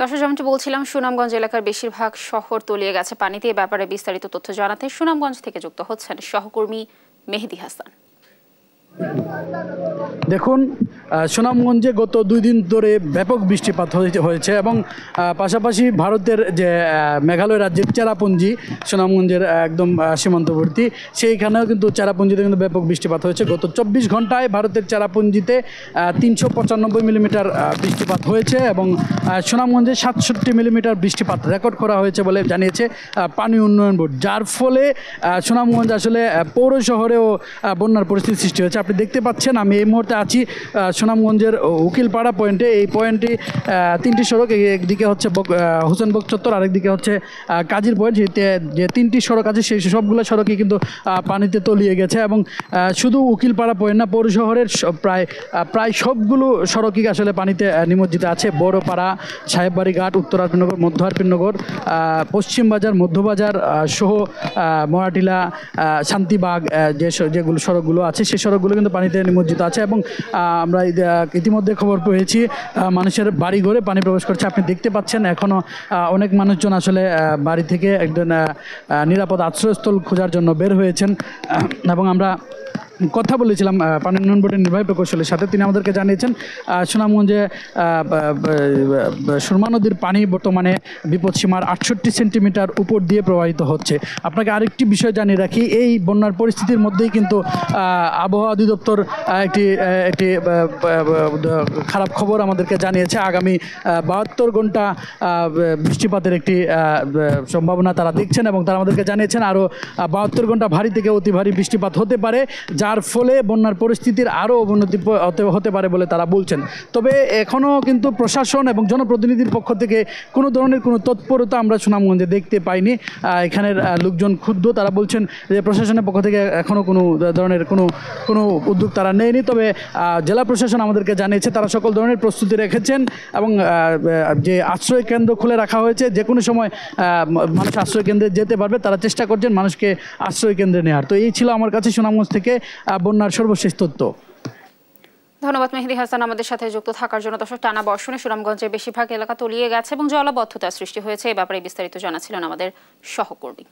দর্শক, যেমনটি বলছিলাম, সুনামগঞ্জ এলাকার বেশিরভাগ শহর তলিয়ে গেছে পানিতে। এ ব্যাপারে বিস্তারিত তথ্য জানাতে সুনামগঞ্জ থেকে যুক্ত হচ্ছেন সহকর্মী মেহেদী হাসান। দেখুন, সুনামগঞ্জে গত 2 দিন ধরে ব্যাপক বৃষ্টিপাত হয়েছে এবং পাশাপাশি ভারতের যে মেঘালয় রাজ্যের চেরাপুঞ্জি, সুনামগঞ্জের একদম সীমান্তবর্তী, সেইখানেও কিন্তু চেরাপুঞ্জিতে কিন্তু ব্যাপক বৃষ্টিপাত হয়েছে। গত 24 ঘন্টায় ভারতের চেরাপুঞ্জিতে 395 মিলিমিটার বৃষ্টিপাত হয়েছে এবং সুনামগঞ্জে 67 মিলিমিটার বৃষ্টিপাত রেকর্ড করা হয়েছে বলে জানিয়েছে পানি উন্নয়ন বোর্ড, যার ফলে সুনামগঞ্জ আসলে পৌর শহরেও বন্যার পরিস্থিতি সৃষ্টি হয়েছে। আপনি দেখতে পাচ্ছেন আমি এই মুহূর্তে আছি সুনামগঞ্জের উকিলপাড়া পয়েন্টে। এই পয়েন্টে 3টি সড়ক, একদিকে হচ্ছে হোসেনবগ চত্বর, আরেকদিকে হচ্ছে কাজীর পয়েন্ট। যে 3টি সড়ক আছে সেই সবগুলো সড়কই কিন্তু পানিতে তলিয়ে গেছে এবং শুধু উকিলপাড়া পয়েন্ট না, পৌর শহরের প্রায় সবগুলো সড়কই আসলে পানিতে নিমজ্জিত আছে। বড়পাড়া, সাহেববাড়ি ঘাট, উত্তর আরপিনগর, মধ্য আরপিনগর, পশ্চিম বাজার, মধ্যবাজার সহ মরাটিলা, শান্তিবাগ যেগুলো সড়কগুলো আছে সেই সড়কগুলো কিন্তু পানিতে নিমজ্জিত আছে এবং আমরা ইতিমধ্যে খবর পেয়েছি মানুষের বাড়ি ঘরে পানি প্রবেশ করছে। আপনি দেখতে পাচ্ছেন এখনও অনেক মানুষজন আসলে বাড়ি থেকে একজন নিরাপদ আশ্রয়স্থল খোঁজার জন্য বের হয়েছেন এবং আমরা কথা বলেছিলাম পানি উন্নয়ন বোর্ডের নির্বাহী প্রকৌশলীর সাথে। তিনি আমাদেরকে জানিয়েছেন সুনামগঞ্জে সুরমা নদীর পানি বর্তমানে বিপদসীমার 68 সেন্টিমিটার উপর দিয়ে প্রবাহিত হচ্ছে। আপনাকে আরেকটি বিষয় জানিয়ে রাখি, এই বন্যার পরিস্থিতির মধ্যেই কিন্তু আবহাওয়া অধিদপ্তর একটি খারাপ খবর আমাদেরকে জানিয়েছে। আগামী 72 ঘন্টা বৃষ্টিপাতের একটি সম্ভাবনা তারা দেখছেন এবং তারা আমাদেরকে জানিয়েছেন আরও 72 ঘন্টা ভারী থেকে অতি ভারী বৃষ্টিপাত হতে পারে, যার ফলে বন্যার পরিস্থিতির আরও অবনতি হতে পারে বলে তারা বলছেন। তবে এখনও কিন্তু প্রশাসন এবং জনপ্রতিনিধির পক্ষ থেকে কোনো ধরনের কোনো তৎপরতা আমরা সুনামগঞ্জে দেখতে পাইনি। এখানের লোকজন ক্ষুব্ধ, তারা বলছেন যে প্রশাসনের পক্ষ থেকে এখনও কোনো ধরনের কোনো উদ্যোগ তারা নেয়নি। তবে জেলা প্রশাসন আমাদেরকে জানিয়েছে তারা সকল ধরনের প্রস্তুতি রেখেছেন এবং যে আশ্রয় কেন্দ্র খুলে রাখা হয়েছে, যে কোনো সময় মানুষ আশ্রয় কেন্দ্রে যেতে পারবে, তারা চেষ্টা করছেন মানুষকে আশ্রয় কেন্দ্রে নেওয়ার। তো এই ছিল আমার কাছে সুনামগঞ্জ থেকে বন্যার সর্বশেষ তথ্য। ধন্যবাদ মেহেদী হাসান আমাদের সাথে যুক্ত থাকার জন্য। দর্শক, টানা বর্ষণে সুনামগঞ্জের বেশিরভাগ এলাকা তলিয়ে গেছে এবং জলাবদ্ধতা সৃষ্টি হয়েছে। এ ব্যাপারে বিস্তারিত জানাচ্ছিলেন আমাদের সহকর্মী।